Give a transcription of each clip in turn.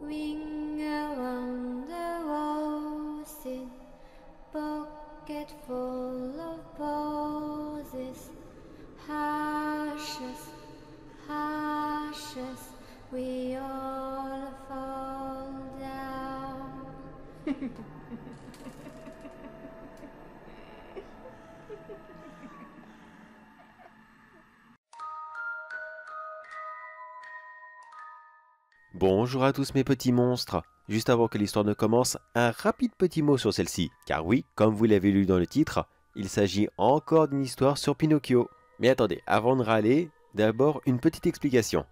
Ring around the roses, pocket full of posies. Ashes, ashes, we all fall down. Bonjour à tous mes petits monstres. Juste avant que l'histoire ne commence, un rapide petit mot sur celle-ci. Car oui, comme vous l'avez lu dans le titre, il s'agit encore d'une histoire sur Pinocchio. Mais attendez, avant de râler, d'abord une petite explication.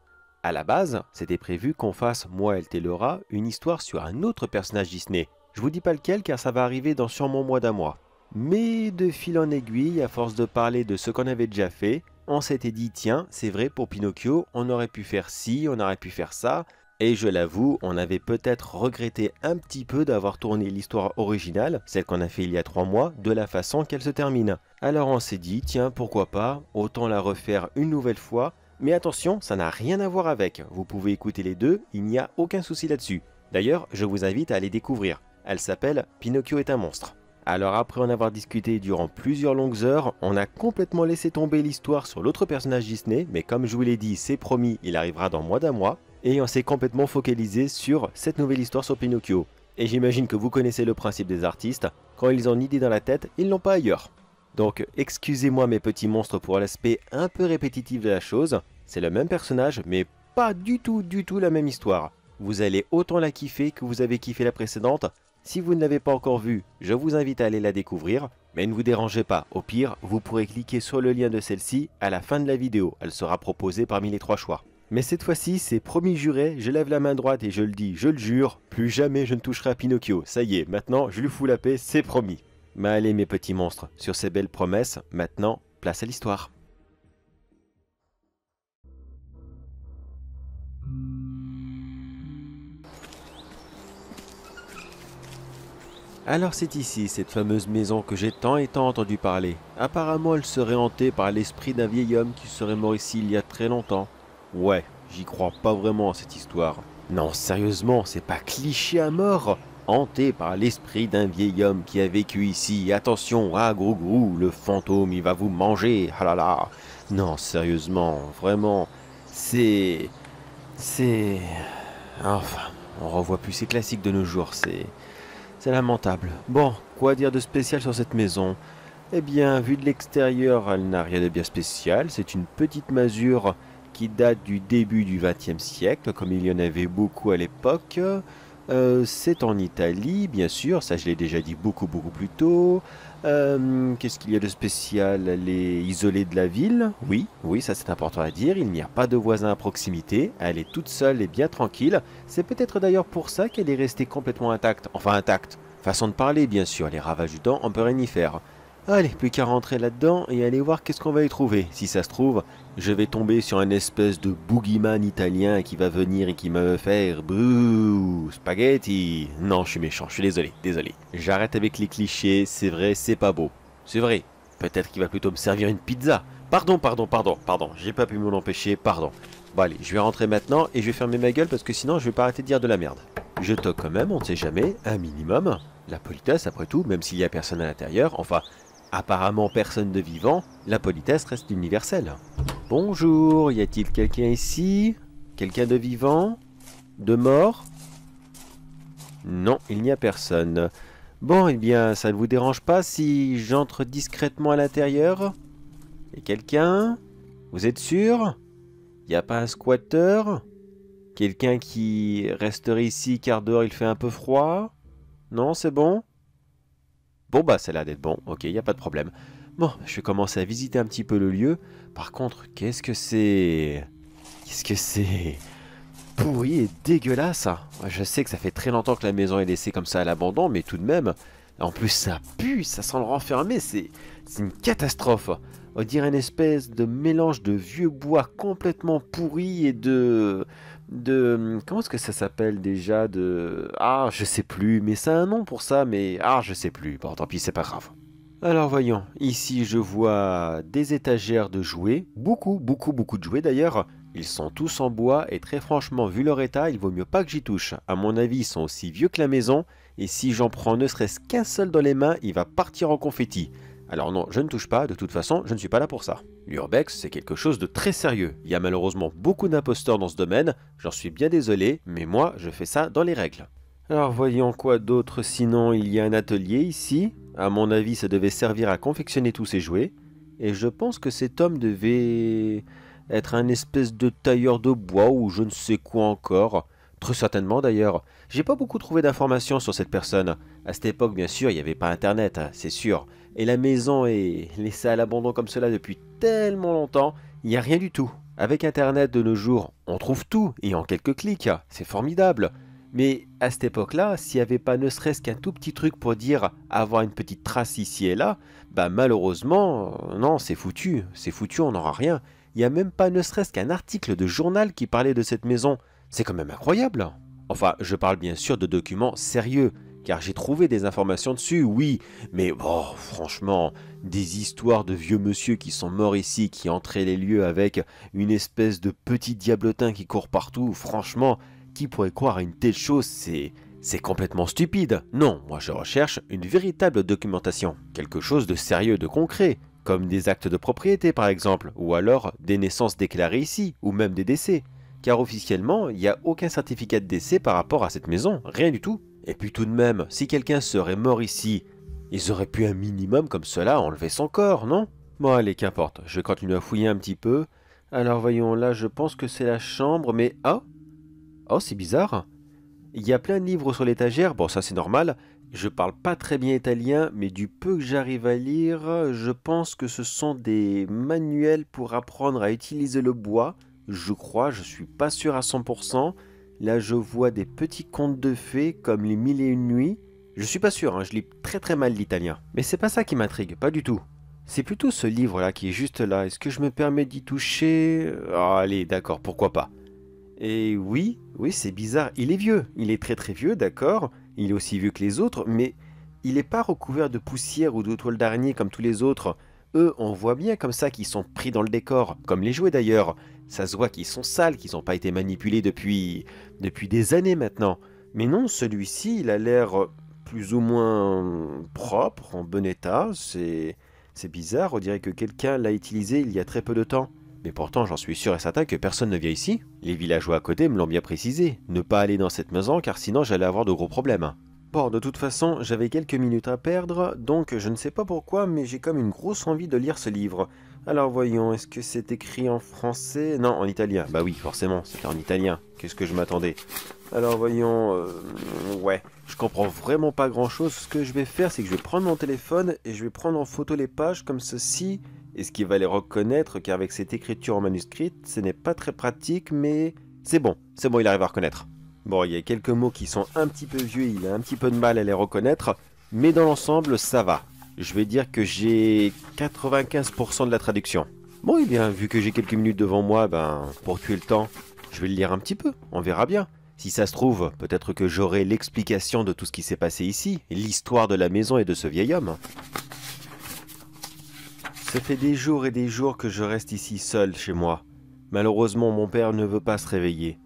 À la base, c'était prévu qu'on fasse, moi et Laura, une histoire sur un autre personnage Disney. Je vous dis pas lequel car ça va arriver dans sûrement moins d'un mois. Mais de fil en aiguille, à force de parler de ce qu'on avait déjà fait, on s'était dit tiens, c'est vrai pour Pinocchio, on aurait pu faire ci, on aurait pu faire ça. Et je l'avoue, on avait peut-être regretté un petit peu d'avoir tourné l'histoire originale, celle qu'on a fait il y a 3 mois, de la façon qu'elle se termine. Alors on s'est dit, tiens, pourquoi pas, autant la refaire une nouvelle fois. Mais attention, ça n'a rien à voir avec. Vous pouvez écouter les deux, il n'y a aucun souci là-dessus. D'ailleurs, je vous invite à les découvrir. Elle s'appelle Pinocchio est un monstre. Alors après en avoir discuté durant plusieurs longues heures, on a complètement laissé tomber l'histoire sur l'autre personnage Disney, mais comme je vous l'ai dit, c'est promis, il arrivera dans moins d'un mois. Et on s'est complètement focalisé sur cette nouvelle histoire sur Pinocchio. Et j'imagine que vous connaissez le principe des artistes, quand ils ont une idée dans la tête, ils l'ont pas ailleurs. Donc excusez-moi mes petits monstres pour l'aspect un peu répétitif de la chose, c'est le même personnage mais pas du tout la même histoire. Vous allez autant la kiffer que vous avez kiffé la précédente. Si vous ne l'avez pas encore vue, je vous invite à aller la découvrir, mais ne vous dérangez pas, au pire, vous pourrez cliquer sur le lien de celle-ci à la fin de la vidéo, elle sera proposée parmi les 3 choix. Mais cette fois-ci, c'est promis juré, je lève la main droite et je le dis, je le jure, plus jamais je ne toucherai à Pinocchio. Ça y est, maintenant je lui fous la paix, c'est promis. Mais allez mes petits monstres, sur ces belles promesses, maintenant, place à l'histoire. Alors c'est ici, cette fameuse maison que j'ai tant et tant entendu parler. Apparemment elle serait hantée par l'esprit d'un vieil homme qui serait mort ici il y a très longtemps. Ouais, j'y crois pas vraiment à cette histoire. Non, sérieusement, c'est pas cliché à mort. Hanté par l'esprit d'un vieil homme qui a vécu ici. Attention, ah grou, le fantôme, il va vous manger. Ah là là. Non, sérieusement, vraiment, c'est... Enfin, on revoit plus ces classiques de nos jours, c'est lamentable. Bon, quoi dire de spécial sur cette maison? Eh bien, vue de l'extérieur, elle n'a rien de bien spécial. C'est une petite masure qui date du début du XXe siècle, comme il y en avait beaucoup à l'époque. C'est en Italie, bien sûr, ça je l'ai déjà dit beaucoup plus tôt. Qu'est-ce qu'il y a de spécial? Elle est isolée de la ville. Oui, ça c'est important à dire. Il n'y a pas de voisins à proximité. Elle est toute seule et bien tranquille. C'est peut-être d'ailleurs pour ça qu'elle est restée complètement intacte. Enfin intacte. Façon de parler, bien sûr. Les ravages du temps, on peut rien y faire. Allez, plus qu'à rentrer là-dedans et aller voir qu'est-ce qu'on va y trouver. Si ça se trouve, je vais tomber sur un espèce de boogeyman italien qui va venir et qui va me faire bouh, spaghetti. Non, je suis méchant, je suis désolé. J'arrête avec les clichés, c'est vrai, c'est pas beau. C'est vrai, peut-être qu'il va plutôt me servir une pizza. Pardon, j'ai pas pu m'en empêcher, pardon. Bon allez, je vais rentrer maintenant et je vais fermer ma gueule parce que sinon je vais pas arrêter de dire de la merde. Je toque quand même, on ne sait jamais, un minimum. La politesse après tout, même s'il y a personne à l'intérieur, enfin... Apparemment personne de vivant, la politesse reste universelle. Bonjour, y a-t-il quelqu'un ici? Quelqu'un de vivant? De mort? Non, il n'y a personne. Bon, eh bien, ça ne vous dérange pas si j'entre discrètement à l'intérieur? Et quelqu'un? Vous êtes sûr? Y a pas un squatter? Quelqu'un qui resterait ici car dehors il fait un peu froid? Non, c'est bon? Bon bah ça a l'air d'être bon, ok, y a pas de problème. Bon, je vais commencer à visiter un petit peu le lieu. Par contre, qu'est-ce que c'est? Qu'est-ce que c'est? Pourri et dégueulasse. Je sais que ça fait très longtemps que la maison est laissée comme ça à l'abandon, mais tout de même... En plus ça pue, ça sent le renfermer, c'est une catastrophe. On dirait une espèce de mélange de vieux bois complètement pourri et comment est-ce que ça s'appelle déjà Ah, je sais plus, mais c'est un nom pour ça, mais... Ah, je sais plus. Bon, tant pis, c'est pas grave. Alors voyons, ici je vois des étagères de jouets, beaucoup de jouets d'ailleurs, Ils sont tous en bois et très franchement, vu leur état, il vaut mieux pas que j'y touche. À mon avis, ils sont aussi vieux que la maison et si j'en prends ne serait-ce qu'un seul dans les mains, il va partir en confetti. Alors non, je ne touche pas, de toute façon, je ne suis pas là pour ça. L'urbex, c'est quelque chose de très sérieux. Il y a malheureusement beaucoup d'imposteurs dans ce domaine, j'en suis bien désolé, mais moi, je fais ça dans les règles. Alors voyons quoi d'autre, sinon il y a un atelier ici. À mon avis, ça devait servir à confectionner tous ces jouets. Et je pense que cet homme devait être un espèce de tailleur de bois ou je ne sais quoi encore. Très certainement d'ailleurs. J'ai pas beaucoup trouvé d'informations sur cette personne. À cette époque, bien sûr, il n'y avait pas internet, hein, c'est sûr. Et la maison est laissée à l'abandon comme cela depuis tellement longtemps, il n'y a rien du tout. Avec internet de nos jours, on trouve tout et en quelques clics, c'est formidable. Mais à cette époque-là, s'il n'y avait pas ne serait-ce qu'un tout petit truc pour dire avoir une petite trace ici et là, bah malheureusement, non, c'est foutu, on n'aura rien. Il n'y a même pas ne serait-ce qu'un article de journal qui parlait de cette maison. C'est quand même incroyable. Enfin, je parle bien sûr de documents sérieux, car j'ai trouvé des informations dessus, oui, mais oh, franchement, des histoires de vieux monsieur qui sont morts ici, qui entraient les lieux avec une espèce de petit diablotin qui court partout, franchement, qui pourrait croire à une telle chose, c'est complètement stupide. Non, moi je recherche une véritable documentation, quelque chose de sérieux, de concret, comme des actes de propriété par exemple, ou alors des naissances déclarées ici, ou même des décès. Car officiellement, il n'y a aucun certificat de décès par rapport à cette maison, rien du tout. Et puis tout de même, si quelqu'un serait mort ici, ils auraient pu un minimum comme cela enlever son corps, non? Bon allez, qu'importe, je continue à fouiller un petit peu. Alors voyons, là je pense que c'est la chambre, mais... Oh, c'est bizarre. Il y a plein de livres sur l'étagère, bon ça c'est normal. Je parle pas très bien italien, mais du peu que j'arrive à lire, je pense que ce sont des manuels pour apprendre à utiliser le bois. Je crois, je suis pas sûr à 100%. Là, je vois des petits contes de fées comme les Mille et une nuits. Je suis pas sûr, hein, je lis très très mal l'italien. Mais c'est pas ça qui m'intrigue, pas du tout. C'est plutôt ce livre-là qui est juste là. Est-ce que je me permets d'y toucher? Allez, d'accord, pourquoi pas. Et oui, c'est bizarre. Il est vieux. Il est très très vieux, d'accord. Il est aussi vieux que les autres, mais il n'est pas recouvert de poussière ou de toile d'araignée comme tous les autres. Eux, on voit bien comme ça qu'ils sont pris dans le décor, comme les jouets d'ailleurs. Ça se voit qu'ils sont sales, qu'ils n'ont pas été manipulés depuis des années maintenant. Mais non, celui-ci, il a l'air plus ou moins propre, en bon état. C'est bizarre, on dirait que quelqu'un l'a utilisé il y a très peu de temps. Mais pourtant, j'en suis sûr et certain que personne ne vient ici. Les villageois à côté me l'ont bien précisé. Ne pas aller dans cette maison car sinon j'allais avoir de gros problèmes. Bon, de toute façon, j'avais quelques minutes à perdre, donc je ne sais pas pourquoi, mais j'ai comme une grosse envie de lire ce livre. Alors voyons, est-ce que c'est écrit en français? Non, en italien. Bah oui, forcément, c'est en italien. Qu'est-ce que je m'attendais? Alors voyons, ouais, je comprends vraiment pas grand-chose. Ce que je vais faire, c'est que je vais prendre mon téléphone et je vais prendre en photo les pages comme ceci. Est-ce qu'il va les reconnaître? Car avec cette écriture en manuscrit, ce n'est pas très pratique, mais c'est bon, il arrive à reconnaître. Bon, il y a quelques mots qui sont un petit peu vieux, il a un petit peu de mal à les reconnaître, mais dans l'ensemble, ça va. Je vais dire que j'ai 95% de la traduction. Bon, et bien, vu que j'ai quelques minutes devant moi, pour tuer le temps, je vais le lire un petit peu, on verra bien. Si ça se trouve, peut-être que j'aurai l'explication de tout ce qui s'est passé ici, l'histoire de la maison et de ce vieil homme. Ça fait des jours et des jours que je reste ici seul chez moi. Malheureusement, mon père ne veut pas se réveiller.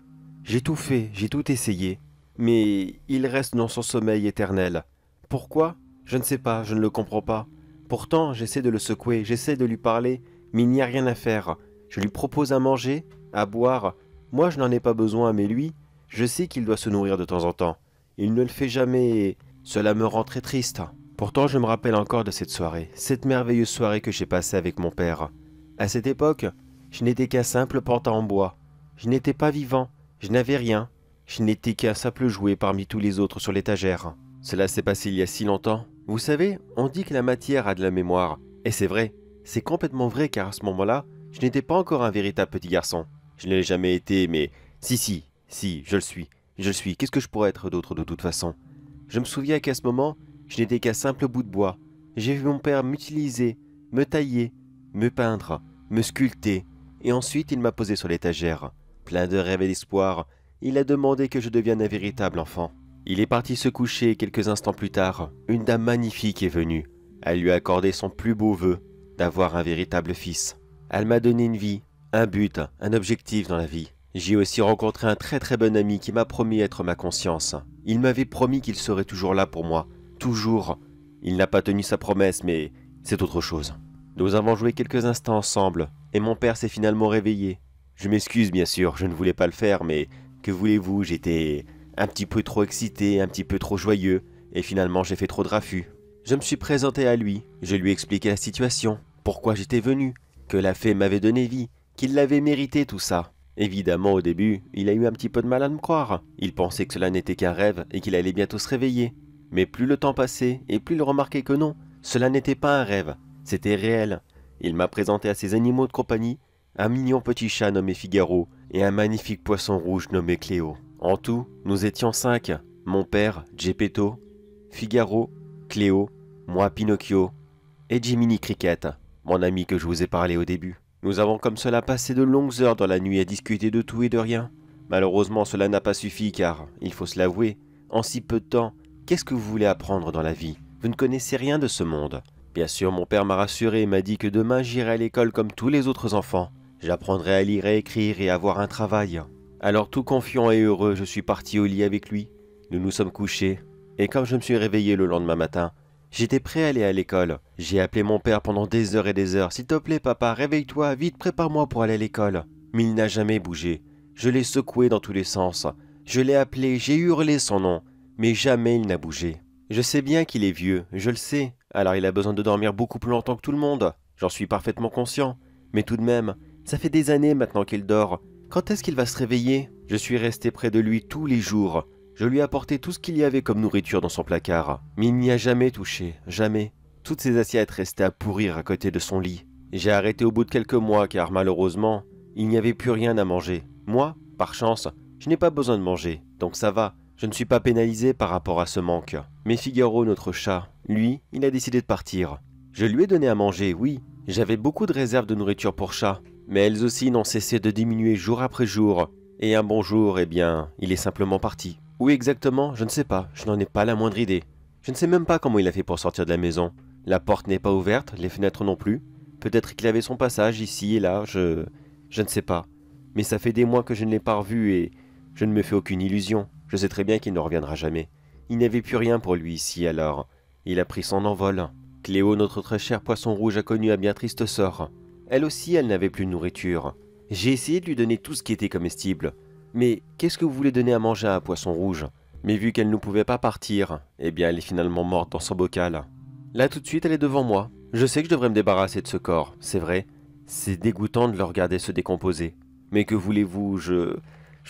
J'ai tout fait, j'ai tout essayé, mais il reste dans son sommeil éternel. Pourquoi? Je ne sais pas, je ne le comprends pas. Pourtant, j'essaie de le secouer, j'essaie de lui parler, mais il n'y a rien à faire. Je lui propose à manger, à boire. Moi, je n'en ai pas besoin, mais lui, je sais qu'il doit se nourrir de temps en temps. Il ne le fait jamais et cela me rend très triste. Pourtant, je me rappelle encore de cette soirée, cette merveilleuse soirée que j'ai passée avec mon père. À cette époque, je n'étais qu'un simple pantin en bois. Je n'étais pas vivant. Je n'avais rien, je n'étais qu'un simple jouet parmi tous les autres sur l'étagère. Cela s'est passé il y a si longtemps. Vous savez, on dit que la matière a de la mémoire. Et c'est vrai, c'est complètement vrai car à ce moment-là, je n'étais pas encore un véritable petit garçon. Je ne l'ai jamais été, mais si, je le suis. Je le suis, qu'est-ce que je pourrais être d'autre de toute façon? Je me souviens qu'à ce moment, je n'étais qu'un simple bout de bois. J'ai vu mon père m'utiliser, me tailler, me peindre, me sculpter, et ensuite il m'a posé sur l'étagère. Plein de rêves et d'espoir, il a demandé que je devienne un véritable enfant. Il est parti se coucher quelques instants plus tard. Une dame magnifique est venue. Elle lui a accordé son plus beau vœu, d'avoir un véritable fils. Elle m'a donné une vie, un but, un objectif dans la vie. J'ai aussi rencontré un très très bon ami qui m'a promis être ma conscience. Il m'avait promis qu'il serait toujours là pour moi. Toujours. Il n'a pas tenu sa promesse, mais c'est autre chose. Nous avons joué quelques instants ensemble, et mon père s'est finalement réveillé. Je m'excuse bien sûr, je ne voulais pas le faire, mais que voulez-vous, j'étais un petit peu trop excité, un petit peu trop joyeux, et finalement j'ai fait trop de raffus. Je me suis présenté à lui, je lui ai expliqué la situation, pourquoi j'étais venu, que la fée m'avait donné vie, qu'il l'avait mérité tout ça. Évidemment au début, il a eu un petit peu de mal à me croire, il pensait que cela n'était qu'un rêve et qu'il allait bientôt se réveiller. Mais plus le temps passait, et plus il remarquait que non, cela n'était pas un rêve, c'était réel. Il m'a présenté à ses animaux de compagnie, un mignon petit chat nommé Figaro, et un magnifique poisson rouge nommé Cléo. En tout, nous étions 5, mon père, Geppetto, Figaro, Cléo, moi Pinocchio, et Jiminy Cricket, mon ami que je vous ai parlé au début. Nous avons comme cela passé de longues heures dans la nuit à discuter de tout et de rien. Malheureusement cela n'a pas suffi car, il faut se l'avouer, en si peu de temps, qu'est-ce que vous voulez apprendre dans la vie? Vous ne connaissez rien de ce monde. Bien sûr, mon père m'a rassuré et m'a dit que demain j'irai à l'école comme tous les autres enfants. J'apprendrai à lire et écrire et à avoir un travail. Alors tout confiant et heureux, je suis parti au lit avec lui. Nous nous sommes couchés. Et comme je me suis réveillé le lendemain matin, j'étais prêt à aller à l'école. J'ai appelé mon père pendant des heures et des heures. « S'il te plaît papa, réveille-toi, vite prépare-moi pour aller à l'école. » Mais il n'a jamais bougé. Je l'ai secoué dans tous les sens. Je l'ai appelé, j'ai hurlé son nom. Mais jamais il n'a bougé. Je sais bien qu'il est vieux, je le sais. Alors il a besoin de dormir beaucoup plus longtemps que tout le monde. J'en suis parfaitement conscient. Mais tout de même, ça fait des années maintenant qu'il dort. Quand est-ce qu'il va se réveiller? Je suis resté près de lui tous les jours. Je lui ai apporté tout ce qu'il y avait comme nourriture dans son placard. Mais il n'y a jamais touché, jamais. Toutes ses assiettes restaient à pourrir à côté de son lit. J'ai arrêté au bout de quelques mois car malheureusement, il n'y avait plus rien à manger. Moi, par chance, je n'ai pas besoin de manger, donc ça va. Je ne suis pas pénalisé par rapport à ce manque. Mais Figaro, notre chat, lui, il a décidé de partir. Je lui ai donné à manger, oui. J'avais beaucoup de réserves de nourriture pour chat, mais elles aussi n'ont cessé de diminuer jour après jour. Et un bon jour, eh bien, il est simplement parti. Où exactement, je ne sais pas, je n'en ai pas la moindre idée. Je ne sais même pas comment il a fait pour sortir de la maison. La porte n'est pas ouverte, les fenêtres non plus. Peut-être qu'il avait son passage ici et là, je ne sais pas. Mais ça fait des mois que je ne l'ai pas revu et je ne me fais aucune illusion. Je sais très bien qu'il ne reviendra jamais. Il n'y avait plus rien pour lui ici alors. Il a pris son envol. Cléo, notre très cher poisson rouge, a connu un bien triste sort. Elle aussi, elle n'avait plus de nourriture. J'ai essayé de lui donner tout ce qui était comestible. Mais qu'est-ce que vous voulez donner à manger à un poisson rouge? Mais vu qu'elle ne pouvait pas partir, eh bien elle est finalement morte dans son bocal. Là tout de suite, elle est devant moi. Je sais que je devrais me débarrasser de ce corps, c'est vrai. C'est dégoûtant de le regarder se décomposer. Mais que voulez-vous, je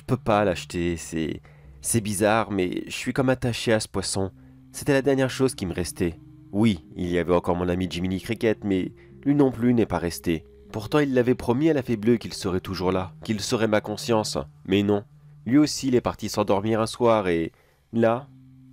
peux pas l'acheter, c'est bizarre, mais je suis comme attaché à ce poisson. C'était la dernière chose qui me restait. Oui, il y avait encore mon ami Jiminy Cricket, mais lui non plus n'est pas resté. Pourtant il l'avait promis à la fée bleue qu'il serait toujours là, qu'il serait ma conscience. Mais non, lui aussi il est parti s'endormir un soir et... là,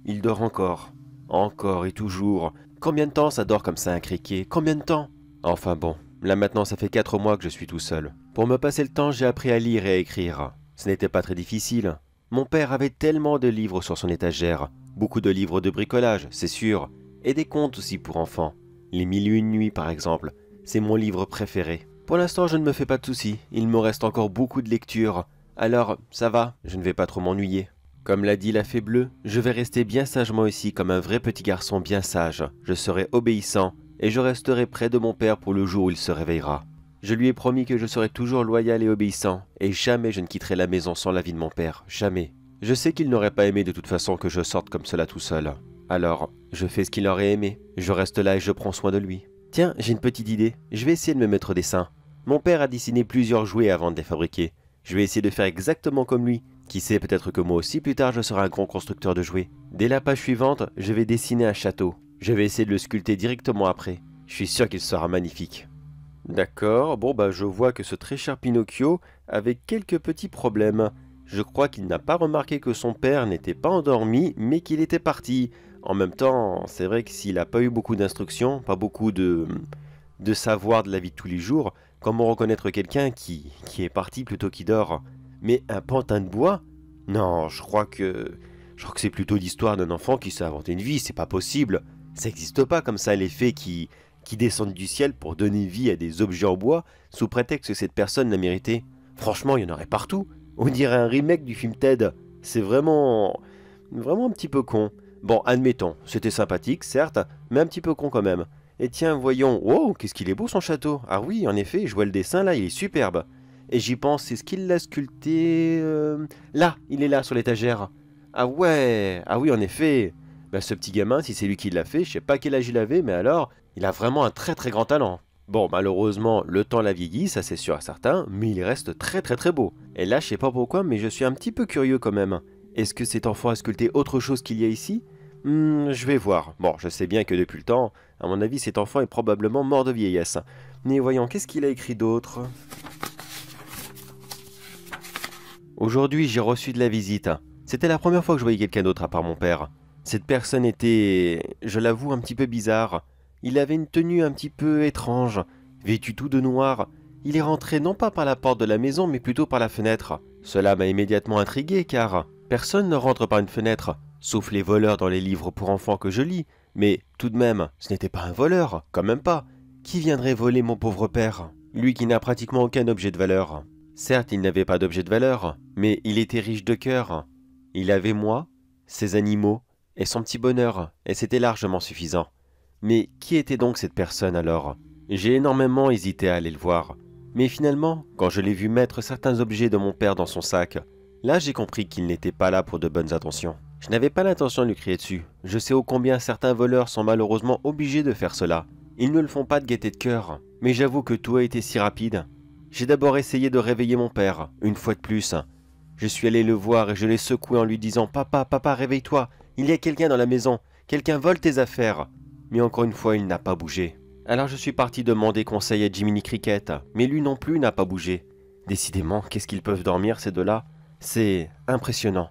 il dort encore. Encore et toujours. Combien de temps ça dort comme ça un criquet? Combien de temps? Enfin bon, là maintenant ça fait 4 mois que je suis tout seul. Pour me passer le temps, j'ai appris à lire et à écrire. Ce n'était pas très difficile. Mon père avait tellement de livres sur son étagère. Beaucoup de livres de bricolage, c'est sûr. Et des contes aussi pour enfants. Les 1001 nuits par exemple. C'est mon livre préféré. Pour l'instant, je ne me fais pas de soucis. Il me reste encore beaucoup de lectures. Alors, ça va, je ne vais pas trop m'ennuyer. Comme l'a dit la fée bleue, je vais rester bien sagement ici comme un vrai petit garçon bien sage. Je serai obéissant et je resterai près de mon père pour le jour où il se réveillera. Je lui ai promis que je serai toujours loyal et obéissant et jamais je ne quitterai la maison sans l'avis de mon père. Jamais. Je sais qu'il n'aurait pas aimé de toute façon que je sorte comme cela tout seul. Alors, je fais ce qu'il aurait aimé. Je reste là et je prends soin de lui. Tiens, j'ai une petite idée. Je vais essayer de me mettre au dessin. Mon père a dessiné plusieurs jouets avant de les fabriquer. Je vais essayer de faire exactement comme lui. Qui sait, peut-être que moi aussi plus tard je serai un grand constructeur de jouets. Dès la page suivante, je vais dessiner un château. Je vais essayer de le sculpter directement après. Je suis sûr qu'il sera magnifique. D'accord, bon bah je vois que ce très cher Pinocchio avait quelques petits problèmes. Je crois qu'il n'a pas remarqué que son père n'était pas endormi, mais qu'il était parti. En même temps, c'est vrai que s'il n'a pas eu beaucoup d'instructions, pas beaucoup de savoir de la vie de tous les jours, comment reconnaître quelqu'un qui est parti plutôt qu'il dort? Mais un pantin de bois? Non, je crois que c'est plutôt l'histoire d'un enfant qui s'est inventé une vie, c'est pas possible. Ça n'existe pas comme ça les fées qui qui descendent du ciel pour donner vie à des objets en bois sous prétexte que cette personne l'a mérité. Franchement, il y en aurait partout. On dirait un remake du film Ted. C'est vraiment un petit peu con. Bon, admettons, c'était sympathique, certes, mais un petit peu con quand même. Et tiens, voyons, wow, qu'est-ce qu'il est beau son château. Ah oui, en effet, je vois le dessin là, il est superbe. Et j'y pense, c'est ce qu'il l'a sculpté... Là, il est là, sur l'étagère. Ah ouais, ah oui, en effet. Ben, ce petit gamin, si c'est lui qui l'a fait, je sais pas quel âge il avait, mais alors, il a vraiment un très très grand talent. Bon, malheureusement, le temps l'a vieilli, ça c'est sûr et certain, mais il reste très très très beau. Et là, je sais pas pourquoi, mais je suis un petit peu curieux quand même. Est-ce que cet enfant a sculpté autre chose qu'il y a ici? Je vais voir. Bon, je sais bien que depuis le temps, à mon avis, cet enfant est probablement mort de vieillesse. Mais voyons, qu'est-ce qu'il a écrit d'autre? Aujourd'hui, j'ai reçu de la visite. C'était la première fois que je voyais quelqu'un d'autre à part mon père. Cette personne était, je l'avoue, un petit peu bizarre. Il avait une tenue un petit peu étrange, vêtu tout de noir. Il est rentré non pas par la porte de la maison, mais plutôt par la fenêtre. Cela m'a immédiatement intrigué, car personne ne rentre par une fenêtre, sauf les voleurs dans les livres pour enfants que je lis. Mais tout de même, ce n'était pas un voleur, quand même pas. Qui viendrait voler mon pauvre père? Lui qui n'a pratiquement aucun objet de valeur. Certes, il n'avait pas d'objet de valeur, mais il était riche de cœur. Il avait moi, ses animaux, et son petit bonheur, et c'était largement suffisant. Mais qui était donc cette personne alors? J'ai énormément hésité à aller le voir. Mais finalement, quand je l'ai vu mettre certains objets de mon père dans son sac, là j'ai compris qu'il n'était pas là pour de bonnes intentions. Je n'avais pas l'intention de lui crier dessus. Je sais ô combien certains voleurs sont malheureusement obligés de faire cela. Ils ne le font pas de gaieté de cœur. Mais j'avoue que tout a été si rapide. J'ai d'abord essayé de réveiller mon père, une fois de plus. Je suis allé le voir et je l'ai secoué en lui disant « Papa, papa, réveille-toi, il y a quelqu'un dans la maison, quelqu'un vole tes affaires !» Mais encore une fois, il n'a pas bougé. Alors je suis parti demander conseil à Jiminy Cricket, mais lui non plus n'a pas bougé. Décidément, qu'est-ce qu'ils peuvent dormir ces deux-là? C'est impressionnant.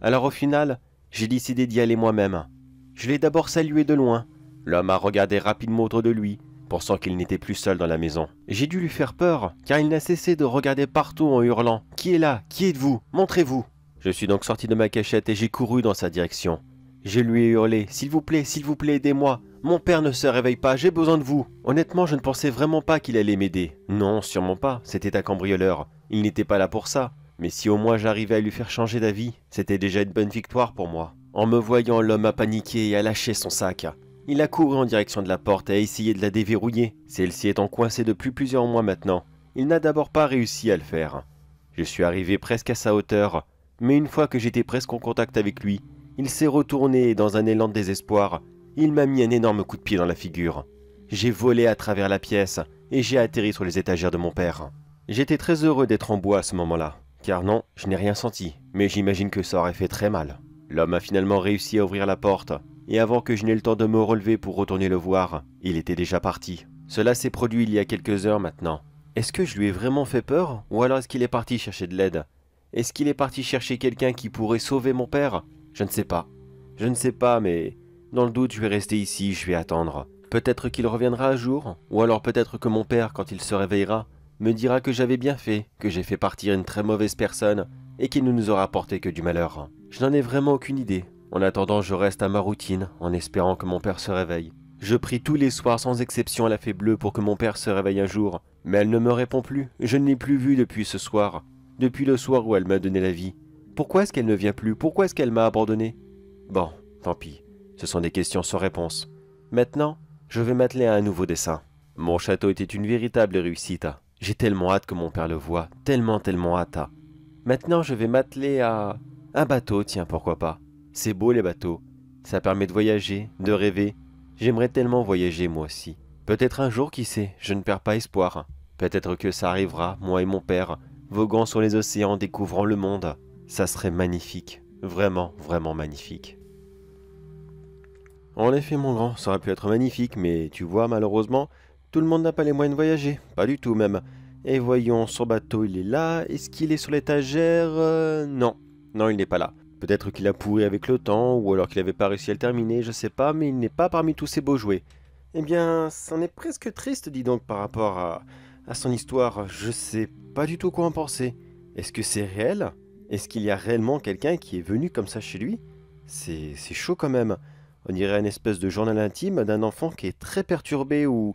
Alors au final, j'ai décidé d'y aller moi-même. Je l'ai d'abord salué de loin. L'homme a regardé rapidement autour de lui, pensant qu'il n'était plus seul dans la maison. J'ai dû lui faire peur, car il n'a cessé de regarder partout en hurlant « Qui est là? Qui êtes-vous? Montrez-vous » Je suis donc sorti de ma cachette et j'ai couru dans sa direction. Je lui ai hurlé « S'il vous plaît, aidez-moi. Mon père ne se réveille pas, j'ai besoin de vous. » Honnêtement, je ne pensais vraiment pas qu'il allait m'aider. Non, sûrement pas, c'était un cambrioleur. Il n'était pas là pour ça. Mais si au moins j'arrivais à lui faire changer d'avis, c'était déjà une bonne victoire pour moi. En me voyant, l'homme a paniqué et a lâché son sac. Il a couru en direction de la porte et a essayé de la déverrouiller, celle-ci étant coincée depuis plusieurs mois maintenant. Il n'a d'abord pas réussi à le faire. Je suis arrivé presque à sa hauteur, mais une fois que j'étais presque en contact avec lui, il s'est retourné et dans un élan de désespoir, il m'a mis un énorme coup de pied dans la figure. J'ai volé à travers la pièce et j'ai atterri sur les étagères de mon père. J'étais très heureux d'être en bois à ce moment-là, car non, je n'ai rien senti, mais j'imagine que ça aurait fait très mal. L'homme a finalement réussi à ouvrir la porte, et avant que je n'aie le temps de me relever pour retourner le voir, il était déjà parti. Cela s'est produit il y a quelques heures maintenant. Est-ce que je lui ai vraiment fait peur, ou alors est-ce qu'il est parti chercher de l'aide? Est-ce qu'il est parti chercher quelqu'un qui pourrait sauver mon père? Je ne sais pas. Je ne sais pas, mais dans le doute, je vais rester ici, je vais attendre. Peut-être qu'il reviendra un jour, ou alors peut-être que mon père, quand il se réveillera, me dira que j'avais bien fait, que j'ai fait partir une très mauvaise personne, et qu'il ne nous aura apporté que du malheur. Je n'en ai vraiment aucune idée. En attendant, je reste à ma routine, en espérant que mon père se réveille. Je prie tous les soirs sans exception à la fée bleue pour que mon père se réveille un jour, mais elle ne me répond plus. Je ne l'ai plus vue depuis ce soir, depuis le soir où elle m'a donné la vie. Pourquoi est-ce qu'elle ne vient plus? Pourquoi est-ce qu'elle m'a abandonné? Bon, tant pis, ce sont des questions sans réponse. Maintenant, je vais m'atteler à un nouveau dessin. Mon château était une véritable réussite. J'ai tellement hâte que mon père le voie, tellement hâte. Maintenant, je vais m'atteler à un bateau, tiens, pourquoi pas. C'est beau les bateaux, ça permet de voyager, de rêver. J'aimerais tellement voyager moi aussi. Peut-être un jour, qui sait, je ne perds pas espoir. Peut-être que ça arrivera, moi et mon père, voguant sur les océans, découvrant le monde. Ça serait magnifique, vraiment, vraiment magnifique. En effet mon grand, ça aurait pu être magnifique, mais tu vois malheureusement, tout le monde n'a pas les moyens de voyager, pas du tout même. Et voyons, son bateau il est là, est-ce qu'il est sur l'étagère? Non, non il n'est pas là. Peut-être qu'il a pourri avec le temps, ou alors qu'il n'avait pas réussi à le terminer, je sais pas, mais il n'est pas parmi tous ces beaux jouets. Eh bien, c'en est presque triste, dis donc, par rapport à son histoire. Je sais pas du tout quoi en penser. Est-ce que c'est réel? Est-ce qu'il y a réellement quelqu'un qui est venu comme ça chez lui? C'est chaud quand même. On dirait une espèce de journal intime d'un enfant qui est très perturbé ou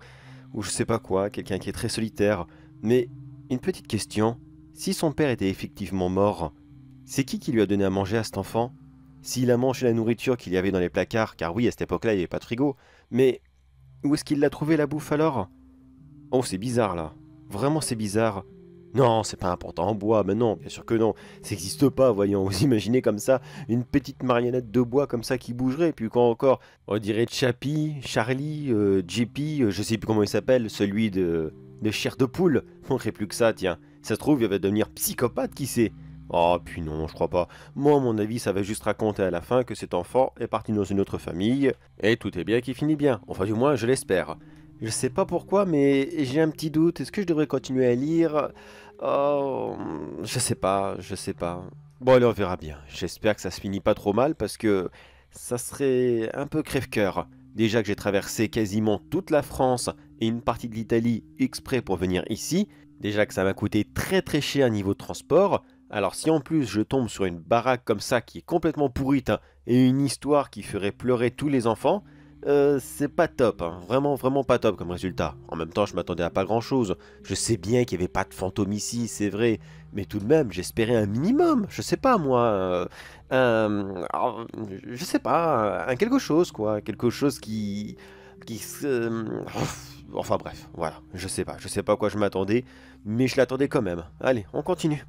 je sais pas quoi, quelqu'un qui est très solitaire. Mais une petite question, si son père était effectivement mort, c'est qui lui a donné à manger à cet enfant? S'il a mangé la nourriture qu'il y avait dans les placards, car oui, à cette époque-là, il n'y avait pas de frigo, mais où est-ce qu'il l'a trouvé la bouffe alors? Oh, c'est bizarre là. Vraiment, c'est bizarre. Non, c'est pas important en bois, mais non, bien sûr que non. Ça n'existe pas, voyons. Vous imaginez comme ça, une petite marionnette de bois comme ça qui bougerait, puis quoi encore? On dirait Chappie, Charlie, JP, je sais plus comment il s'appelle, celui de chair de poule. On ne plus que ça, tiens. Ça se trouve, il va devenir psychopathe, qui sait? Oh, puis non, je crois pas. Moi, à mon avis, ça va juste raconter à la fin que cet enfant est parti dans une autre famille, et tout est bien qui finit bien. Enfin, du moins, je l'espère. Je sais pas pourquoi, mais j'ai un petit doute. Est-ce que je devrais continuer à lire? Oh, je sais pas, je sais pas. Bon, allez, on verra bien. J'espère que ça se finit pas trop mal parce que ça serait un peu crève-cœur. Déjà que j'ai traversé quasiment toute la France et une partie de l'Italie exprès pour venir ici. Déjà que ça m'a coûté très très cher niveau de transport. Alors si en plus je tombe sur une baraque comme ça qui est complètement pourrite et une histoire qui ferait pleurer tous les enfants, c'est pas top, hein. Vraiment, vraiment pas top comme résultat. En même temps, je m'attendais à pas grand chose. Je sais bien qu'il n'y avait pas de fantôme ici, c'est vrai. Mais tout de même, j'espérais un minimum. Je sais pas, moi. Je sais pas, un quelque chose, quoi. Quelque chose qui se. Enfin bref, voilà. Je sais pas. Je sais pas à quoi je m'attendais. Mais je l'attendais quand même. Allez, on continue.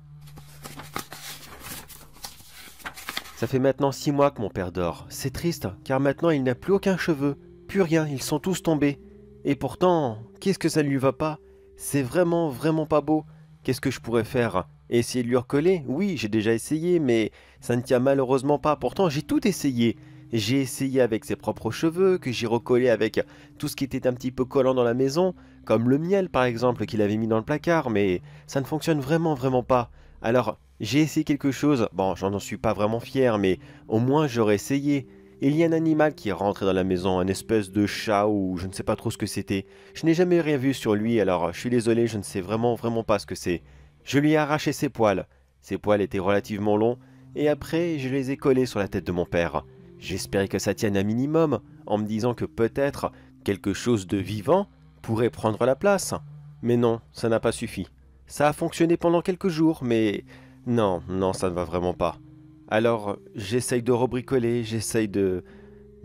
Ça fait maintenant 6 mois que mon père dort. C'est triste, car maintenant il n'a plus aucun cheveu. Plus rien, ils sont tous tombés. Et pourtant, qu'est-ce que ça ne lui va pas? C'est vraiment, vraiment pas beau. Qu'est-ce que je pourrais faire? Essayer de lui recoller? Oui, j'ai déjà essayé, mais ça ne tient malheureusement pas. Pourtant, j'ai tout essayé. J'ai essayé avec ses propres cheveux, que j'ai recollé avec tout ce qui était un petit peu collant dans la maison, comme le miel par exemple qu'il avait mis dans le placard, mais ça ne fonctionne vraiment, vraiment pas. Alors, j'ai essayé quelque chose, bon, j'en suis pas vraiment fier, mais au moins j'aurais essayé. Il y a un animal qui est rentré dans la maison, un espèce de chat ou je ne sais pas trop ce que c'était. Je n'ai jamais rien vu sur lui, alors je suis désolé, je ne sais vraiment, vraiment pas ce que c'est. Je lui ai arraché ses poils. Ses poils étaient relativement longs, et après je les ai collés sur la tête de mon père. J'espérais que ça tienne un minimum, en me disant que peut-être quelque chose de vivant pourrait prendre la place. Mais non, ça n'a pas suffi. Ça a fonctionné pendant quelques jours, mais non, non, ça ne va vraiment pas. Alors, j'essaye de rebricoler, j'essaye de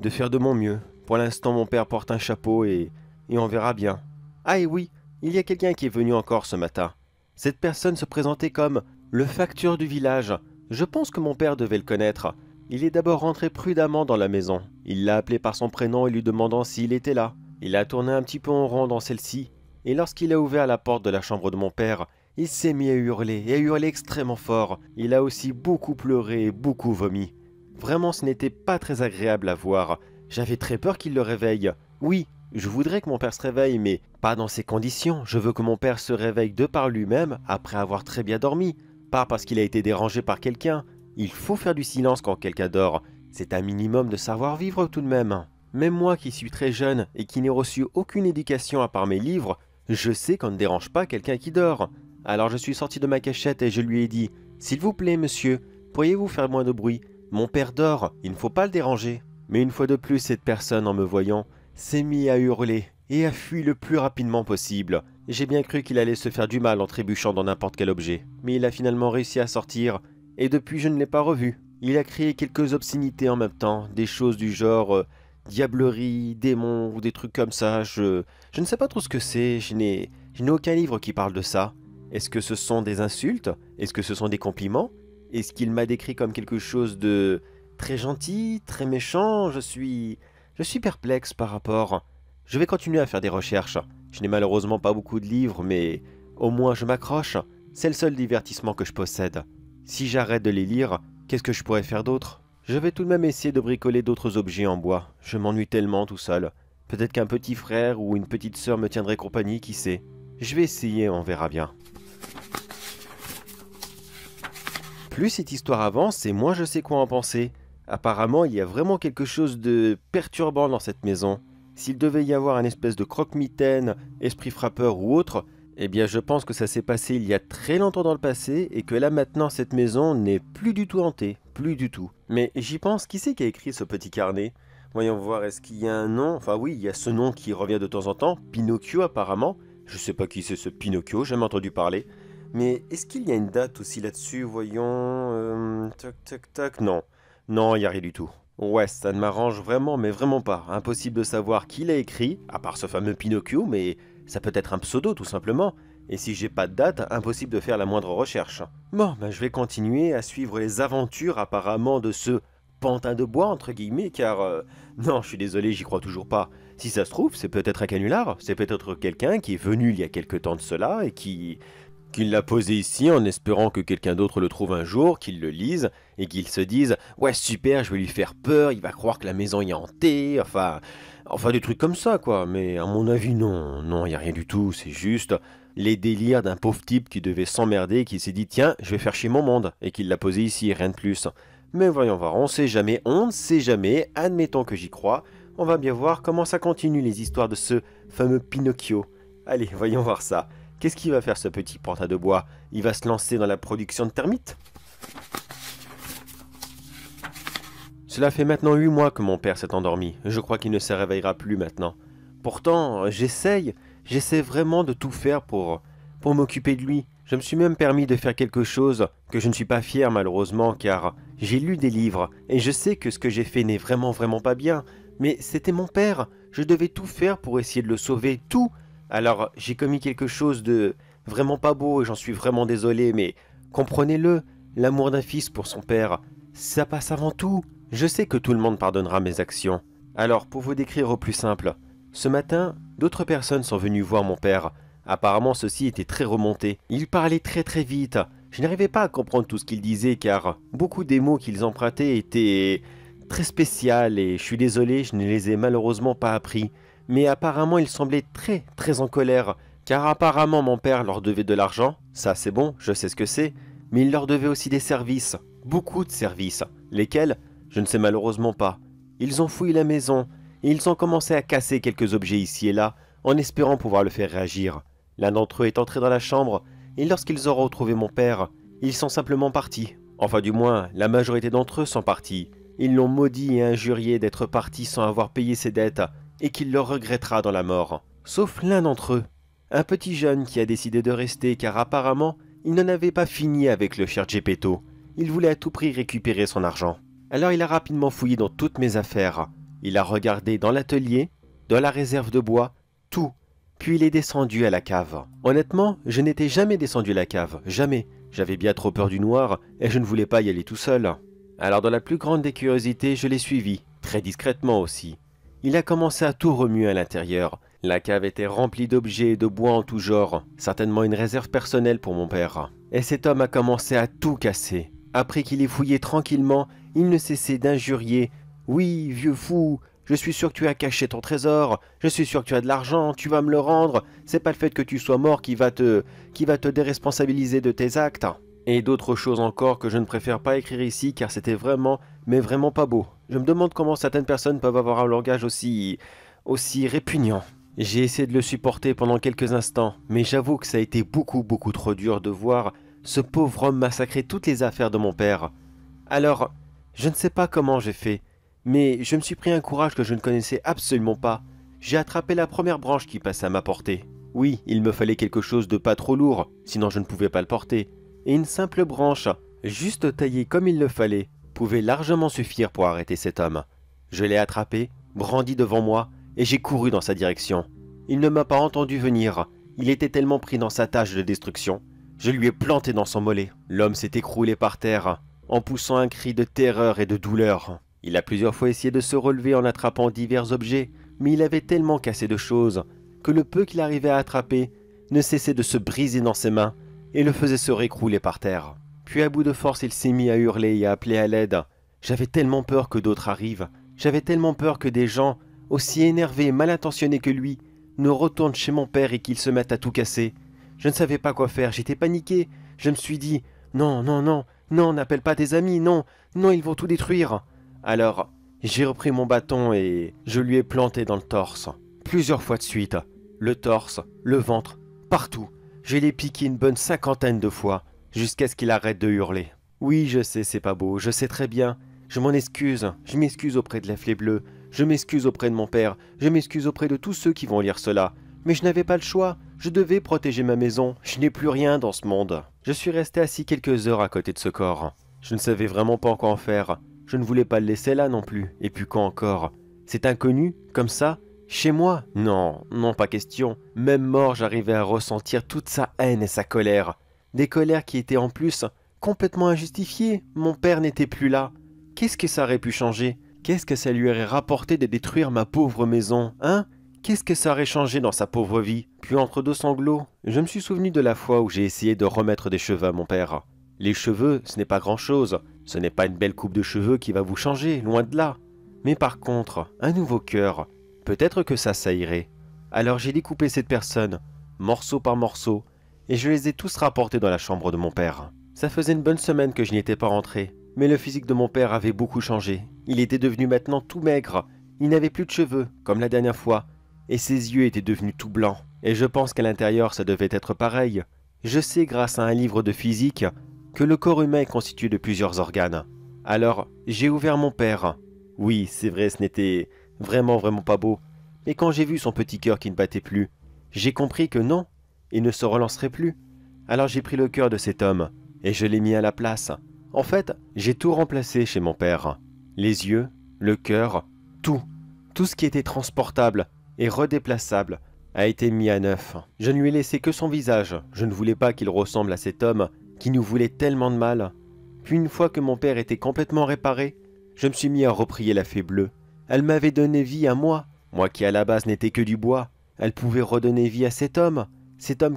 faire de mon mieux. Pour l'instant, mon père porte un chapeau et on verra bien. Ah et oui, il y a quelqu'un qui est venu encore ce matin. Cette personne se présentait comme le facteur du village. Je pense que mon père devait le connaître. Il est d'abord rentré prudemment dans la maison. Il l'a appelé par son prénom et lui demandant s'il était là. Il a tourné un petit peu en rond dans celle-ci, et lorsqu'il a ouvert la porte de la chambre de mon père, il s'est mis à hurler, et à hurler extrêmement fort. Il a aussi beaucoup pleuré et beaucoup vomi. Vraiment, ce n'était pas très agréable à voir. J'avais très peur qu'il le réveille. Oui, je voudrais que mon père se réveille, mais pas dans ces conditions. Je veux que mon père se réveille de par lui-même après avoir très bien dormi, pas parce qu'il a été dérangé par quelqu'un. Il faut faire du silence quand quelqu'un dort. C'est un minimum de savoir-vivre tout de même. Même moi qui suis très jeune et qui n'ai reçu aucune éducation à part mes livres, je sais qu'on ne dérange pas quelqu'un qui dort. Alors je suis sorti de ma cachette et je lui ai dit « S'il vous plaît, monsieur, pourriez-vous faire moins de bruit? Mon père dort, il ne faut pas le déranger. » Mais une fois de plus, cette personne, en me voyant, s'est mis à hurler et a fui le plus rapidement possible. J'ai bien cru qu'il allait se faire du mal en trébuchant dans n'importe quel objet, mais il a finalement réussi à sortir, et depuis je ne l'ai pas revu. Il a crié quelques obscénités en même temps, des choses du genre diablerie, démon ou des trucs comme ça. Je ne sais pas trop ce que c'est, je n'ai aucun livre qui parle de ça. Est-ce que ce sont des insultes? Est-ce que ce sont des compliments? Est-ce qu'il m'a décrit comme quelque chose de très gentil, très méchant? Je suis perplexe par rapport. Je vais continuer à faire des recherches. Je n'ai malheureusement pas beaucoup de livres, mais au moins je m'accroche. C'est le seul divertissement que je possède. Si j'arrête de les lire, qu'est-ce que je pourrais faire d'autre? Je vais tout de même essayer de bricoler d'autres objets en bois. Je m'ennuie tellement tout seul. Peut-être qu'un petit frère ou une petite sœur me tiendrait compagnie, qui sait. Je vais essayer, on verra bien. Plus cette histoire avance et moins je sais quoi en penser. Apparemment, il y a vraiment quelque chose de perturbant dans cette maison. S'il devait y avoir un espèce de croque-mitaine, esprit frappeur ou autre, eh bien je pense que ça s'est passé il y a très longtemps dans le passé et que là maintenant cette maison n'est plus du tout hantée, plus du tout. Mais j'y pense, qui c'est qui a écrit ce petit carnet? Voyons voir, est-ce qu'il y a un nom? Enfin oui, il y a ce nom qui revient de temps en temps, Pinocchio apparemment. Je sais pas qui c'est ce Pinocchio, jamais entendu parler. Mais est-ce qu'il y a une date aussi là-dessus? Voyons... tac tac tac, non. Non, il n'y a rien du tout. Ouais, ça ne m'arrange vraiment, mais vraiment pas. Impossible de savoir qui l'a écrit, à part ce fameux Pinocchio, mais ça peut être un pseudo tout simplement. Et si j'ai pas de date, impossible de faire la moindre recherche. Bon, ben je vais continuer à suivre les aventures apparemment de ce pantin de bois entre guillemets, car non, je suis désolé, j'y crois toujours pas. Si ça se trouve, c'est peut-être un canular, c'est peut-être quelqu'un qui est venu il y a quelque temps de cela et qui l'a posé ici en espérant que quelqu'un d'autre le trouve un jour, qu'il le lise et qu'il se dise ouais super, je vais lui faire peur, il va croire que la maison est hantée, enfin des trucs comme ça quoi. Mais à mon avis non, il y a rien du tout, c'est juste les délires d'un pauvre type qui devait s'emmerder, qui s'est dit tiens, je vais faire chier mon monde et qu'il l'a posé ici, rien de plus. Mais voyons voir, on ne sait jamais, admettons que j'y crois, on va bien voir comment ça continue les histoires de ce fameux Pinocchio. Allez, voyons voir ça. Qu'est-ce qu'il va faire ce petit pantin de bois? Il va se lancer dans la production de termites? Cela fait maintenant 8 mois que mon père s'est endormi. Je crois qu'il ne se réveillera plus maintenant. Pourtant, j'essaie vraiment de tout faire pour m'occuper de lui. Je me suis même permis de faire quelque chose que je ne suis pas fier malheureusement car j'ai lu des livres et je sais que ce que j'ai fait n'est vraiment pas bien. Mais c'était mon père, je devais tout faire pour essayer de le sauver, tout. Alors j'ai commis quelque chose de vraiment pas beau et j'en suis vraiment désolé, mais comprenez-le, l'amour d'un fils pour son père, ça passe avant tout. Je sais que tout le monde pardonnera mes actions. Alors pour vous décrire au plus simple, ce matin, d'autres personnes sont venues voir mon père. Apparemment ceci était très remonté. Il parlait très vite. Je n'arrivais pas à comprendre tout ce qu'il disait car beaucoup des mots qu'ils empruntaient étaient très spéciaux et je suis désolé, je ne les ai malheureusement pas appris. Mais apparemment il semblait très en colère car apparemment mon père leur devait de l'argent, ça c'est bon, je sais ce que c'est, mais il leur devait aussi des services, beaucoup de services, lesquels je ne sais malheureusement pas. Ils ont fouillé la maison et ils ont commencé à casser quelques objets ici et là en espérant pouvoir le faire réagir. L'un d'entre eux est entré dans la chambre, et lorsqu'ils auront retrouvé mon père, ils sont simplement partis. Enfin du moins, la majorité d'entre eux sont partis. Ils l'ont maudit et injurié d'être partis sans avoir payé ses dettes, et qu'il le regrettera dans la mort. Sauf l'un d'entre eux, un petit jeune qui a décidé de rester car apparemment, il n'en avait pas fini avec le cher Geppetto. Il voulait à tout prix récupérer son argent. Alors il a rapidement fouillé dans toutes mes affaires. Il a regardé dans l'atelier, dans la réserve de bois, tout. Puis il est descendu à la cave. Honnêtement, je n'étais jamais descendu à la cave, jamais. J'avais bien trop peur du noir et je ne voulais pas y aller tout seul. Alors dans la plus grande des curiosités, je l'ai suivi, très discrètement aussi. Il a commencé à tout remuer à l'intérieur. La cave était remplie d'objets et de bois en tout genre, certainement une réserve personnelle pour mon père. Et cet homme a commencé à tout casser. Après qu'il ait fouillé tranquillement, il ne cessait d'injurier. « Oui, vieux fou, je suis sûr que tu as caché ton trésor, je suis sûr que tu as de l'argent, tu vas me le rendre, c'est pas le fait que tu sois mort qui va te déresponsabiliser de tes actes. » Et d'autres choses encore que je ne préfère pas écrire ici car c'était vraiment, mais vraiment pas beau. Je me demande comment certaines personnes peuvent avoir un langage aussi répugnant. J'ai essayé de le supporter pendant quelques instants, mais j'avoue que ça a été beaucoup trop dur de voir ce pauvre homme massacrer toutes les affaires de mon père. Alors, je ne sais pas comment j'ai fait, mais je me suis pris un courage que je ne connaissais absolument pas. J'ai attrapé la première branche qui passait à ma portée. Oui, il me fallait quelque chose de pas trop lourd, sinon je ne pouvais pas le porter. Et une simple branche, juste taillée comme il le fallait, pouvait largement suffire pour arrêter cet homme. Je l'ai attrapé, brandi devant moi, et j'ai couru dans sa direction. Il ne m'a pas entendu venir, il était tellement pris dans sa tâche de destruction. Je lui ai planté dans son mollet. L'homme s'est écroulé par terre, en poussant un cri de terreur et de douleur. Il a plusieurs fois essayé de se relever en attrapant divers objets, mais il avait tellement cassé de choses que le peu qu'il arrivait à attraper ne cessait de se briser dans ses mains et le faisait se récrouler par terre. Puis à bout de force, il s'est mis à hurler et à appeler à l'aide. J'avais tellement peur que d'autres arrivent, j'avais tellement peur que des gens, aussi énervés et mal intentionnés que lui, ne retournent chez mon père et qu'ils se mettent à tout casser. Je ne savais pas quoi faire, j'étais paniqué. Je me suis dit « Non, n'appelle pas tes amis, non, ils vont tout détruire !» Alors, j'ai repris mon bâton et je lui ai planté dans le torse. Plusieurs fois de suite. Le torse, le ventre, partout. Je l'ai piqué une bonne 50aine de fois, jusqu'à ce qu'il arrête de hurler. Oui, je sais, c'est pas beau, je sais très bien. Je m'en excuse, je m'excuse auprès de la Flée Bleue. Je m'excuse auprès de mon père, je m'excuse auprès de tous ceux qui vont lire cela. Mais je n'avais pas le choix, je devais protéger ma maison, je n'ai plus rien dans ce monde. Je suis resté assis quelques heures à côté de ce corps. Je ne savais vraiment pas quoi en faire. Je ne voulais pas le laisser là non plus, et puis quand encore? C'est inconnu, comme ça? Chez moi? Non, non, pas question. Même mort, j'arrivais à ressentir toute sa haine et sa colère. Des colères qui étaient en plus complètement injustifiées. Mon père n'était plus là. Qu'est-ce que ça aurait pu changer? Qu'est-ce que ça lui aurait rapporté de détruire ma pauvre maison, hein? Qu'est-ce que ça aurait changé dans sa pauvre vie? Puis entre deux sanglots, je me suis souvenu de la fois où j'ai essayé de remettre des cheveux à mon père. Les cheveux, ce n'est pas grand-chose. Ce n'est pas une belle coupe de cheveux qui va vous changer, loin de là. Mais par contre, un nouveau cœur, peut-être que ça irait. Alors j'ai découpé cette personne, morceau par morceau, et je les ai tous rapportés dans la chambre de mon père. Ça faisait une bonne semaine que je n'y étais pas rentré, mais le physique de mon père avait beaucoup changé. Il était devenu maintenant tout maigre, il n'avait plus de cheveux, comme la dernière fois, et ses yeux étaient devenus tout blancs. Et je pense qu'à l'intérieur ça devait être pareil. Je sais grâce à un livre de physique que le corps humain est constitué de plusieurs organes. Alors, j'ai ouvert mon père. Oui, c'est vrai, ce n'était vraiment pas beau. Mais quand j'ai vu son petit cœur qui ne battait plus, j'ai compris que non, il ne se relancerait plus. Alors j'ai pris le cœur de cet homme et je l'ai mis à la place. En fait, j'ai tout remplacé chez mon père. Les yeux, le cœur, tout. Tout ce qui était transportable et redéplaçable a été mis à neuf. Je ne lui ai laissé que son visage. Je ne voulais pas qu'il ressemble à cet homme qui nous voulait tellement de mal. Puis une fois que mon père était complètement réparé, je me suis mis à reprier la fée bleue. Elle m'avait donné vie à moi qui à la base n'étais que du bois. Elle pouvait redonner vie à cet homme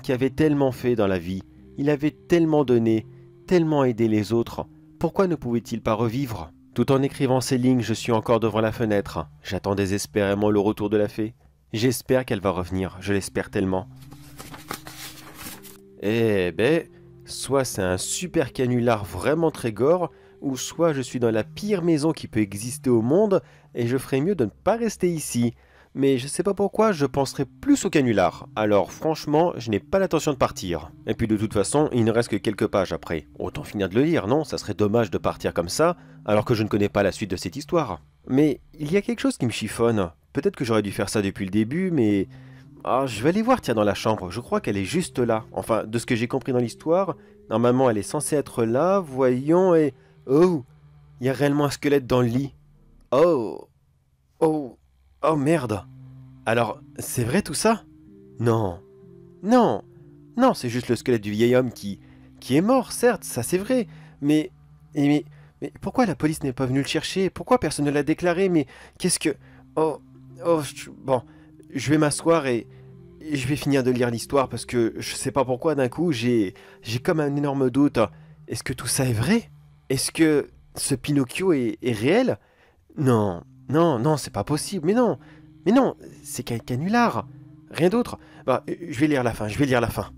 qui avait tellement fait dans la vie. Il avait tellement donné, tellement aidé les autres. Pourquoi ne pouvait-il pas revivre? Tout en écrivant ces lignes, je suis encore devant la fenêtre. J'attends désespérément le retour de la fée. J'espère qu'elle va revenir, je l'espère tellement. Eh ben, soit c'est un super canular vraiment très gore, ou soit je suis dans la pire maison qui peut exister au monde, et je ferais mieux de ne pas rester ici. Mais je sais pas pourquoi, je penserais plus au canular. Alors franchement, je n'ai pas l'intention de partir. Et puis de toute façon, il ne reste que quelques pages après. Autant finir de le lire, non? Ça serait dommage de partir comme ça, alors que je ne connais pas la suite de cette histoire. Mais il y a quelque chose qui me chiffonne. Peut-être que j'aurais dû faire ça depuis le début, mais... Ah, je vais aller voir, tiens, dans la chambre. Je crois qu'elle est juste là. Enfin, de ce que j'ai compris dans l'histoire, normalement elle est censée être là, voyons, et... Oh! Il y a réellement un squelette dans le lit. Oh! Oh! Oh merde! Alors, c'est vrai tout ça? Non. Non! Non, c'est juste le squelette du vieil homme qui est mort, certes, ça c'est vrai. Mais pourquoi la police n'est pas venue le chercher? Pourquoi personne ne l'a déclaré? Mais qu'est-ce que... Bon, je vais m'asseoir et je vais finir de lire l'histoire parce que je sais pas pourquoi d'un coup j'ai comme un énorme doute. Est-ce que tout ça est vrai? Est-ce que ce Pinocchio est réel? Non, non, non, c'est pas possible. Mais non, c'est qu'un canular. Rien d'autre. Bah, je vais lire la fin.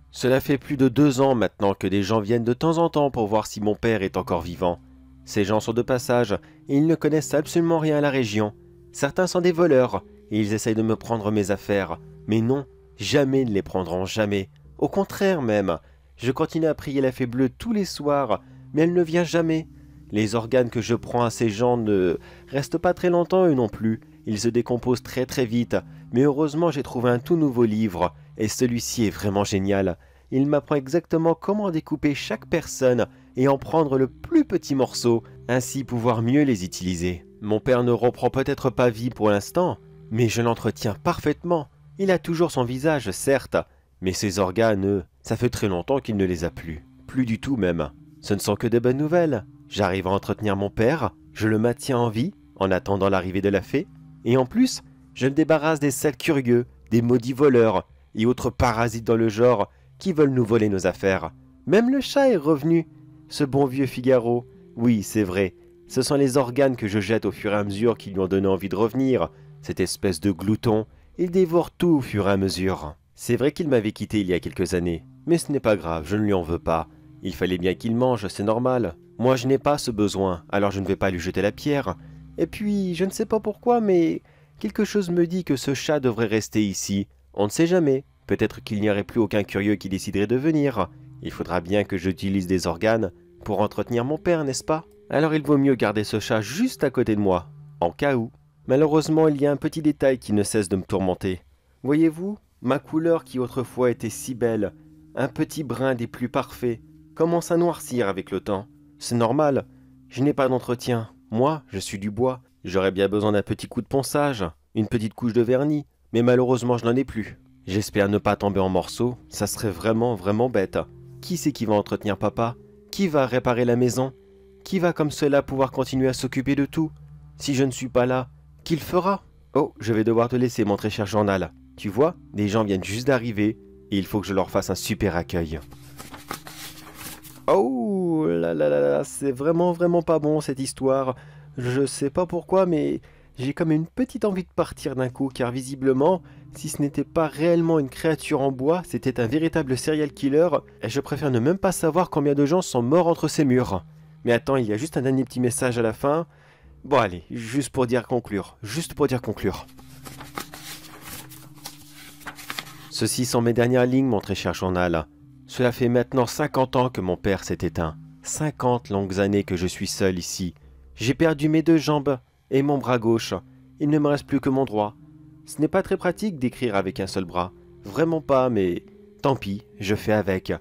Cela fait plus de 2 ans maintenant que des gens viennent de temps en temps pour voir si mon père est encore vivant. Ces gens sont de passage et ils ne connaissent absolument rien à la région. Certains sont des voleurs et ils essayent de me prendre mes affaires. Mais non, jamais ils ne les prendront, jamais. Au contraire même, je continue à prier la fée bleue tous les soirs, mais elle ne vient jamais. Les organes que je prends à ces gens ne restent pas très longtemps eux non plus. Ils se décomposent très très vite, mais heureusement j'ai trouvé un tout nouveau livre, et celui-ci est vraiment génial. Il m'apprend exactement comment découper chaque personne et en prendre le plus petit morceau, ainsi pouvoir mieux les utiliser. Mon père ne reprend peut-être pas vie pour l'instant, mais je l'entretiens parfaitement. Il a toujours son visage, certes, mais ses organes, eux, ça fait très longtemps qu'il ne les a plus. Plus du tout même. Ce ne sont que des bonnes nouvelles. J'arrive à entretenir mon père, je le maintiens en vie, en attendant l'arrivée de la fée, et en plus, je me débarrasse des sales curieux, des maudits voleurs, et autres parasites dans le genre, qui veulent nous voler nos affaires. Même le chat est revenu, ce bon vieux Figaro. Oui, c'est vrai, ce sont les organes que je jette au fur et à mesure qui lui ont donné envie de revenir. Cette espèce de glouton, il dévore tout au fur et à mesure. C'est vrai qu'il m'avait quitté il y a quelques années, mais ce n'est pas grave, je ne lui en veux pas. Il fallait bien qu'il mange, c'est normal. Moi je n'ai pas ce besoin, alors je ne vais pas lui jeter la pierre. Et puis, je ne sais pas pourquoi, mais quelque chose me dit que ce chat devrait rester ici. On ne sait jamais. Peut-être qu'il n'y aurait plus aucun curieux qui déciderait de venir. Il faudra bien que j'utilise des organes pour entretenir mon père, n'est-ce pas? Alors il vaut mieux garder ce chat juste à côté de moi, en cas où. Malheureusement, il y a un petit détail qui ne cesse de me tourmenter. Voyez-vous, ma couleur qui autrefois était si belle, un petit brin des plus parfaits, commence à noircir avec le temps. C'est normal, je n'ai pas d'entretien. Moi, je suis du bois. J'aurais bien besoin d'un petit coup de ponçage, une petite couche de vernis, mais malheureusement je n'en ai plus. J'espère ne pas tomber en morceaux, ça serait vraiment bête. Qui c'est qui va entretenir papa? Qui va réparer la maison? Qui va comme cela pouvoir continuer à s'occuper de tout? Si je ne suis pas là, qui le fera? Oh, je vais devoir te laisser mon très cher journal. Tu vois, des gens viennent juste d'arriver et il faut que je leur fasse un super accueil. Oh là là là là, c'est vraiment pas bon cette histoire. Je sais pas pourquoi, mais j'ai comme une petite envie de partir d'un coup, car visiblement, si ce n'était pas réellement une créature en bois, c'était un véritable serial killer, et je préfère ne même pas savoir combien de gens sont morts entre ces murs. Mais attends, il y a juste un dernier petit message à la fin. Bon allez, juste pour dire conclure. Ceci sont mes dernières lignes, mon très cher journal. Cela fait maintenant 50 ans que mon père s'est éteint. 50 longues années que je suis seul ici. J'ai perdu mes 2 jambes et mon bras gauche. Il ne me reste plus que mon droit. Ce n'est pas très pratique d'écrire avec un seul bras. Vraiment pas, mais tant pis, je fais avec.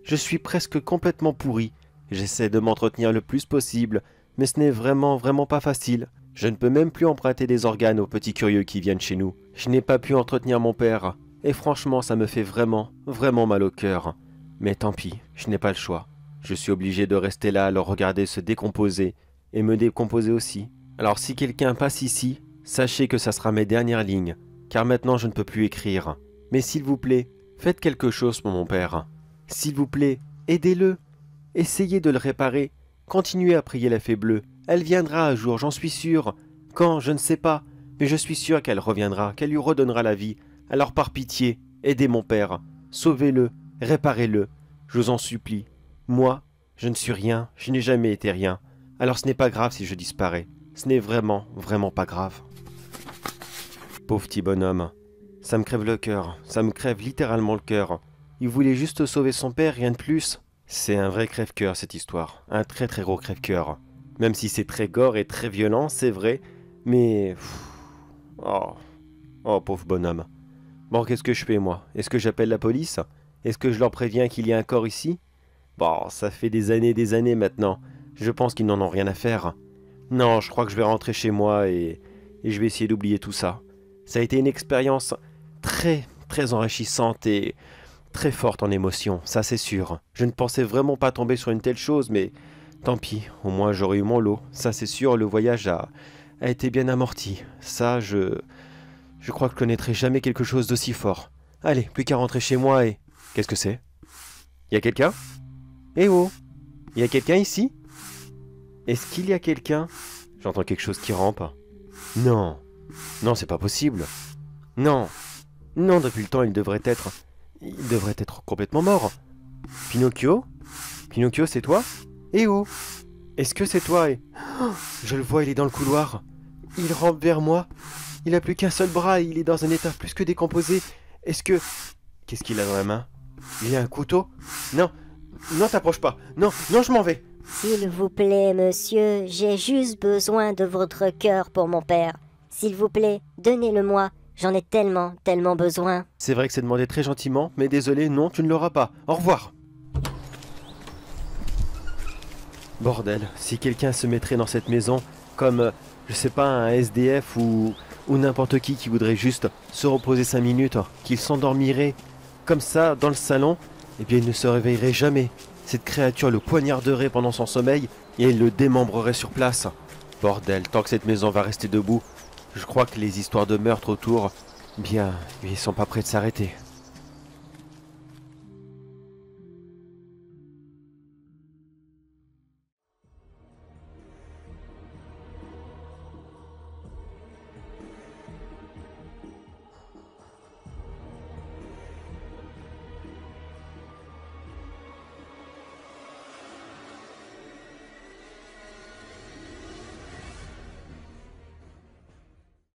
Je suis presque complètement pourri. J'essaie de m'entretenir le plus possible, mais ce n'est vraiment pas facile. Je ne peux même plus emprunter des organes aux petits curieux qui viennent chez nous. Je n'ai pas pu entretenir mon père, et franchement ça me fait vraiment mal au cœur. Mais tant pis, je n'ai pas le choix. Je suis obligé de rester là à le regarder se décomposer, et me décomposer aussi. Alors si quelqu'un passe ici, sachez que ça sera mes dernières lignes, car maintenant je ne peux plus écrire. Mais s'il vous plaît, faites quelque chose pour mon père. S'il vous plaît, aidez-le. Essayez de le réparer. Continuez à prier la fée bleue. Elle viendra un jour, j'en suis sûr. Quand, je ne sais pas, mais je suis sûr qu'elle reviendra, qu'elle lui redonnera la vie. Alors par pitié, aidez mon père. Sauvez-le, réparez-le. Je vous en supplie. Moi, je ne suis rien, je n'ai jamais été rien. Alors ce n'est pas grave si je disparais. Ce n'est vraiment pas grave. Pauvre petit bonhomme. Ça me crève le cœur. Ça me crève littéralement le cœur. Il voulait juste sauver son père, rien de plus. C'est un vrai crève-cœur cette histoire. Un très gros crève-cœur. Même si c'est très gore et très violent, c'est vrai. Mais... Oh, pauvre bonhomme. Bon, qu'est-ce que je fais moi? Est-ce que j'appelle la police? Est-ce que je leur préviens qu'il y a un corps ici? Bon, ça fait des années maintenant. Je pense qu'ils n'en ont rien à faire. Non, je crois que je vais rentrer chez moi et je vais essayer d'oublier tout ça. Ça a été une expérience très enrichissante et très forte en émotions, ça c'est sûr. Je ne pensais vraiment pas tomber sur une telle chose, mais tant pis, au moins j'aurais eu mon lot. Ça c'est sûr, le voyage a été bien amorti. Ça, je crois que je connaîtrai jamais quelque chose d'aussi fort. Allez, plus qu'à rentrer chez moi et... Qu'est-ce que c'est? Y a quelqu'un? Eh oh! Y a quelqu'un ici? Est-ce qu'il y a quelqu'un? J'entends quelque chose qui rampe. Non, c'est pas possible. Non, depuis le temps, il devrait être complètement mort. Pinocchio? Pinocchio, c'est toi? Eh oh! Est-ce que c'est toi? Oh, je le vois, il est dans le couloir. Il rampe vers moi. Il a plus qu'un seul bras et il est dans un état plus que décomposé. Qu'est-ce qu'il a dans la main? Il a un couteau? Non, t'approches pas. Non, je m'en vais. S'il vous plaît, monsieur, j'ai juste besoin de votre cœur pour mon père. S'il vous plaît, donnez-le-moi. J'en ai tellement besoin. C'est vrai que c'est demandé très gentiment, mais désolé, non, tu ne l'auras pas. Au revoir. Bordel, si quelqu'un se mettrait dans cette maison, comme, je sais pas, un SDF ou n'importe qui voudrait juste se reposer 5 minutes, qu'il s'endormirait comme ça dans le salon, eh bien il ne se réveillerait jamais. Cette créature le poignarderait pendant son sommeil et il le démembrerait sur place. Bordel, tant que cette maison va rester debout, je crois que les histoires de meurtre autour, bien, ils sont pas prêts de s'arrêter.